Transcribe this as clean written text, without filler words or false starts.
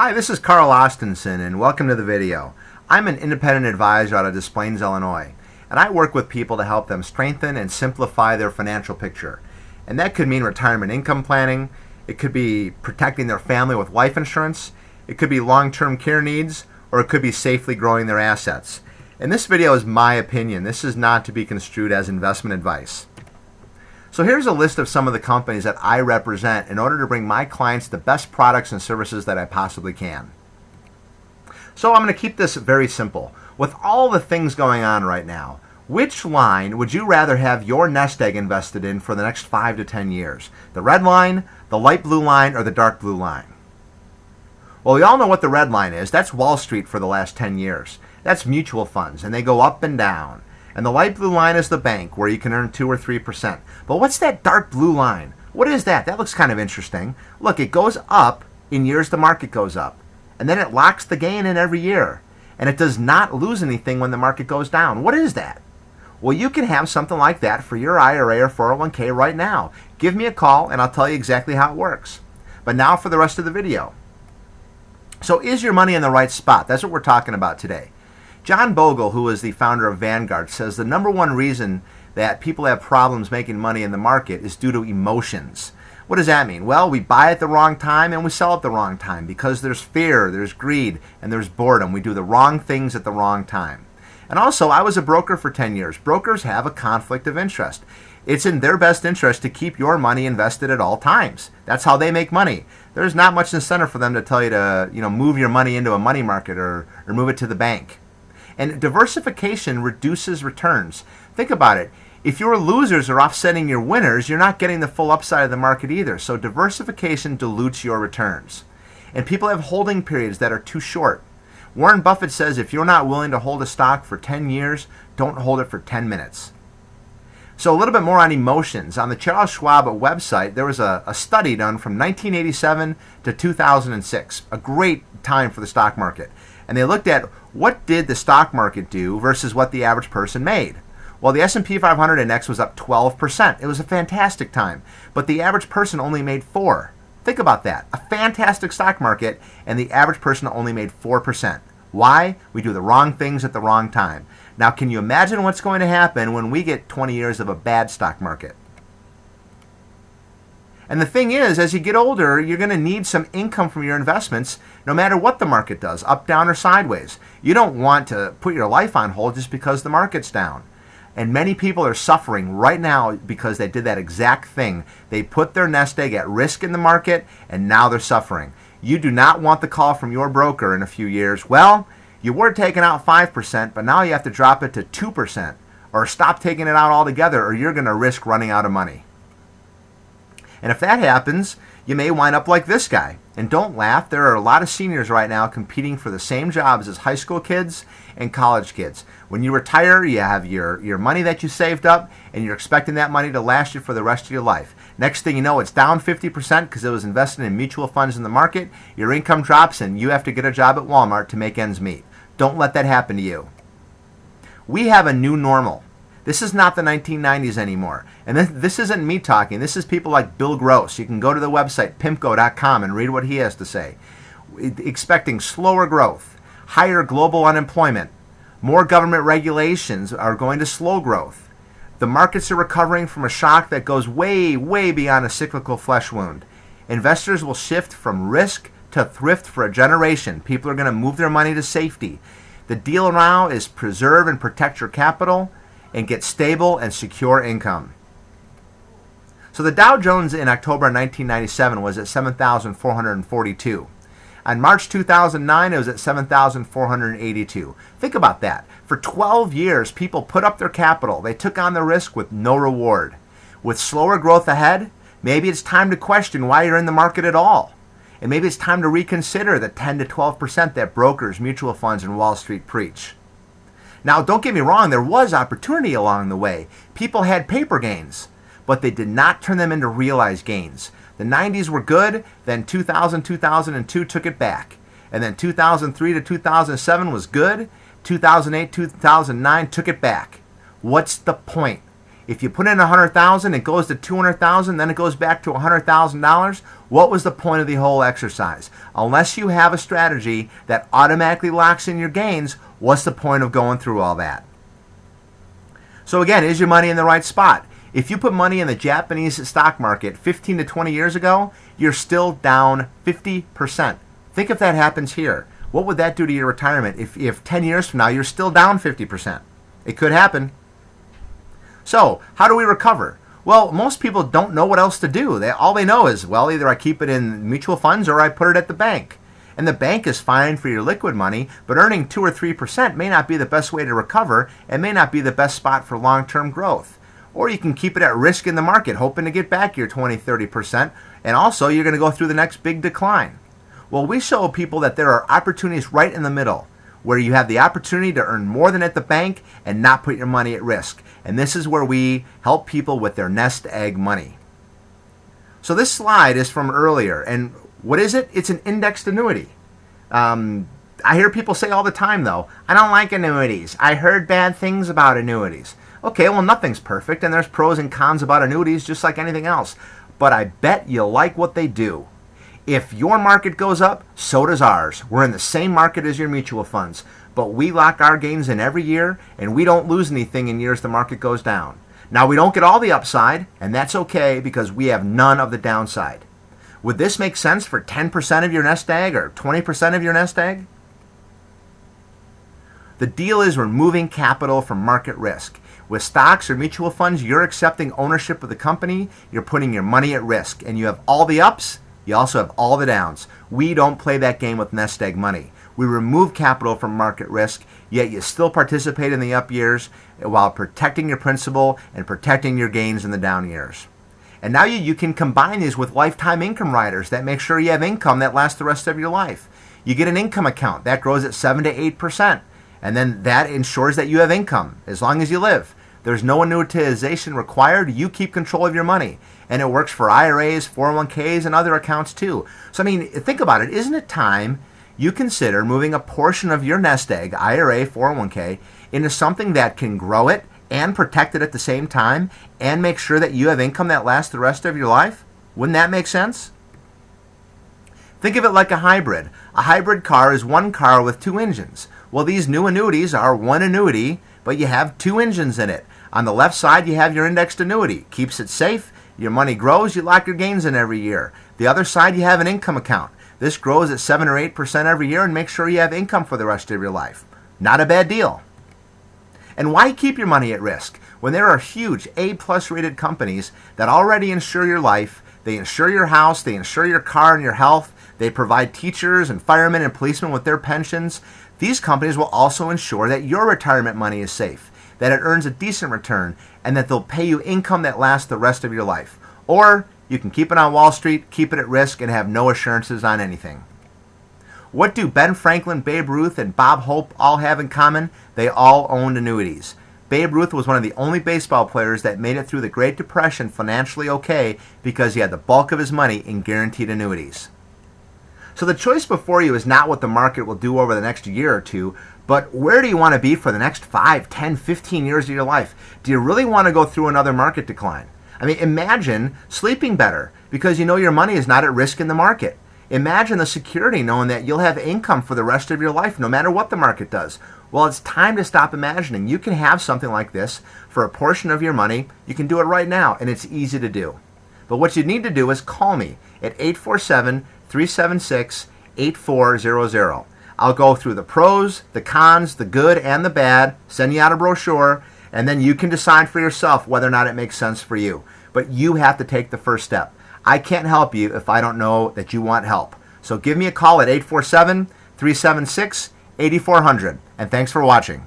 Hi, this is Carl Ostenson, and welcome to the video. I'm an independent advisor out of Des Plaines, Illinois, and I work with people to help them strengthen and simplify their financial picture. And that could mean retirement income planning, it could be protecting their family with life insurance, it could be long-term care needs, or it could be safely growing their assets. And this video is my opinion. This is not to be construed as investment advice. So here's a list of some of the companies that I represent in order to bring my clients the best products and services that I possibly can. So I'm going to keep this very simple. With all the things going on right now, which line would you rather have your nest egg invested in for the next 5 to 10 years? The red line, the light blue line, or the dark blue line? Well, we all know what the red line is. That's Wall Street for the last 10 years. That's mutual funds, and they go up and down. And the light blue line is the bank, where you can earn 2 or 3%. But what's that dark blue line? What is that? That looks kind of interesting. Look, it goes up in years the market goes up. And then it locks the gain in every year. And it does not lose anything when the market goes down. What is that? Well, you can have something like that for your IRA or 401k right now. Give me a call and I'll tell you exactly how it works. But now for the rest of the video. So is your money in the right spot? That's what we're talking about today. John Bogle, who is the founder of Vanguard, says the number one reason that people have problems making money in the market is due to emotions. What does that mean? Well, we buy at the wrong time and we sell at the wrong time because there's fear, there's greed, and there's boredom. We do the wrong things at the wrong time. And also, I was a broker for 10 years. Brokers have a conflict of interest. It's in their best interest to keep your money invested at all times. That's how they make money. There's not much incentive for them to tell you to, move your money into a money market or move it to the bank. And diversification reduces returns. Think about it. If your losers are offsetting your winners, you're not getting the full upside of the market either. So diversification dilutes your returns. And people have holding periods that are too short. Warren Buffett says if you're not willing to hold a stock for 10 years, don't hold it for 10 minutes. So a little bit more on emotions. On the Charles Schwab website, there was a study done from 1987 to 2006, a great time for the stock market. And they looked at what did the stock market do versus what the average person made. Well, the S&P 500 index was up 12%. It was a fantastic time. But the average person only made 4%. Think about that. A fantastic stock market, and the average person only made 4%. Why? We do the wrong things at the wrong time. Now, can you imagine what's going to happen when we get 20 years of a bad stock market? And the thing is, as you get older, you're going to need some income from your investments no matter what the market does, up, down, or sideways. You don't want to put your life on hold just because the market's down. And many people are suffering right now because they did that exact thing. They put their nest egg at risk in the market, and now they're suffering. You do not want the call from your broker in a few years. Well, you were taking out 5%, but now you have to drop it to 2%, or stop taking it out altogether, or you're going to risk running out of money. And if that happens, you may wind up like this guy. And don't laugh, there are a lot of seniors right now competing for the same jobs as high school kids and college kids. When you retire, you have your money that you saved up, and you're expecting that money to last you for the rest of your life. Next thing you know, it's down 50% because it was invested in mutual funds in the market. Your income drops, and you have to get a job at Walmart to make ends meet. Don't let that happen to you. We have a new normal. This is not the 1990s anymore. And this isn't me talking. This is people like Bill Gross. You can go to the website, pimco.com, and read what he has to say. Expecting slower growth, higher global unemployment, more government regulations are going to slow growth. The markets are recovering from a shock that goes way, way beyond a cyclical flesh wound. Investors will shift from risk to thrift for a generation. People are going to move their money to safety. The deal now is preserve and protect your capital and get stable and secure income. So the Dow Jones in October 1997 was at 7,442. On March 2009, it was at 7,482. Think about that. For 12 years, people put up their capital. They took on the risk with no reward. With slower growth ahead, maybe it's time to question why you're in the market at all. And maybe it's time to reconsider the 10 to 12% that brokers, mutual funds, and Wall Street preach. Now, don't get me wrong, there was opportunity along the way. People had paper gains, but they did not turn them into realized gains. The 90s were good, then 2000, 2002 took it back. And then 2003 to 2007 was good, 2008, 2009 took it back. What's the point? If you put in $100,000, it goes to $200,000, then it goes back to $100,000. What was the point of the whole exercise? Unless you have a strategy that automatically locks in your gains, what's the point of going through all that? So again, is your money in the right spot? If you put money in the Japanese stock market 15 to 20 years ago, you're still down 50%. Think if that happens here. What would that do to your retirement if 10 years from now you're still down 50%? It could happen. So, how do we recover? Well, most people don't know what else to do. All they know is, well, either I keep it in mutual funds or I put it at the bank. And the bank is fine for your liquid money, but earning 2 or 3% may not be the best way to recover and may not be the best spot for long-term growth. Or you can keep it at risk in the market, hoping to get back your 20, 30%, and also you're going to go through the next big decline. Well, we show people that there are opportunities right in the middle, where you have the opportunity to earn more than at the bank and not put your money at risk. And this is where we help people with their nest egg money. So this slide is from earlier, and what is it? It's an indexed annuity. I hear people say all the time, though, I don't like annuities. I heard bad things about annuities. Okay, well, nothing's perfect, and there's pros and cons about annuities just like anything else. But I bet you like what they do. If your market goes up, so does ours. We're in the same market as your mutual funds, but we lock our gains in every year, and we don't lose anything in years the market goes down. Now, we don't get all the upside, and that's okay because we have none of the downside. Would this make sense for 10% of your nest egg or 20% of your nest egg? The deal is removing capital from market risk. With stocks or mutual funds, you're accepting ownership of the company, you're putting your money at risk, and you have all the ups, you also have all the downs. We don't play that game with nest egg money. We remove capital from market risk, yet you still participate in the up years while protecting your principal and protecting your gains in the down years. And now you can combine these with lifetime income riders that make sure you have income that lasts the rest of your life. You get an income account that grows at 7 to 8%, and then that ensures that you have income as long as you live. There's no annuitization required. You keep control of your money. And it works for IRAs, 401ks, and other accounts too. So, I mean, think about it. Isn't it time you consider moving a portion of your nest egg, IRA, 401k, into something that can grow it and protect it at the same time and make sure that you have income that lasts the rest of your life? Wouldn't that make sense? Think of it like a hybrid. A hybrid car is one car with two engines. Well, these new annuities are one annuity, but you have two engines in it. On the left side, you have your indexed annuity. Keeps it safe. Your money grows. You lock your gains in every year. The other side, you have an income account. This grows at 7 or 8% every year and makes sure you have income for the rest of your life. Not a bad deal. And why keep your money at risk when there are huge A-plus rated companies that already insure your life? They insure your house. They insure your car and your health. They provide teachers and firemen and policemen with their pensions. These companies will also ensure that your retirement money is safe, that it earns a decent return, and that they'll pay you income that lasts the rest of your life. Or you can keep it on Wall Street, keep it at risk, and have no assurances on anything. What do Ben Franklin, Babe Ruth, and Bob Hope all have in common? They all owned annuities. Babe Ruth was one of the only baseball players that made it through the Great Depression financially okay because he had the bulk of his money in guaranteed annuities. So the choice before you is not what the market will do over the next year or two, but where do you want to be for the next 5, 10, 15 years of your life? Do you really want to go through another market decline? I mean, imagine sleeping better because you know your money is not at risk in the market. Imagine the security knowing that you'll have income for the rest of your life no matter what the market does. Well, it's time to stop imagining. You can have something like this for a portion of your money. You can do it right now, and it's easy to do. But what you need to do is call me at 847-376-8400. I'll go through the pros, the cons, the good, and the bad, send you out a brochure, and then you can decide for yourself whether or not it makes sense for you. But you have to take the first step. I can't help you if I don't know that you want help. So give me a call at 847-376-8400. And thanks for watching.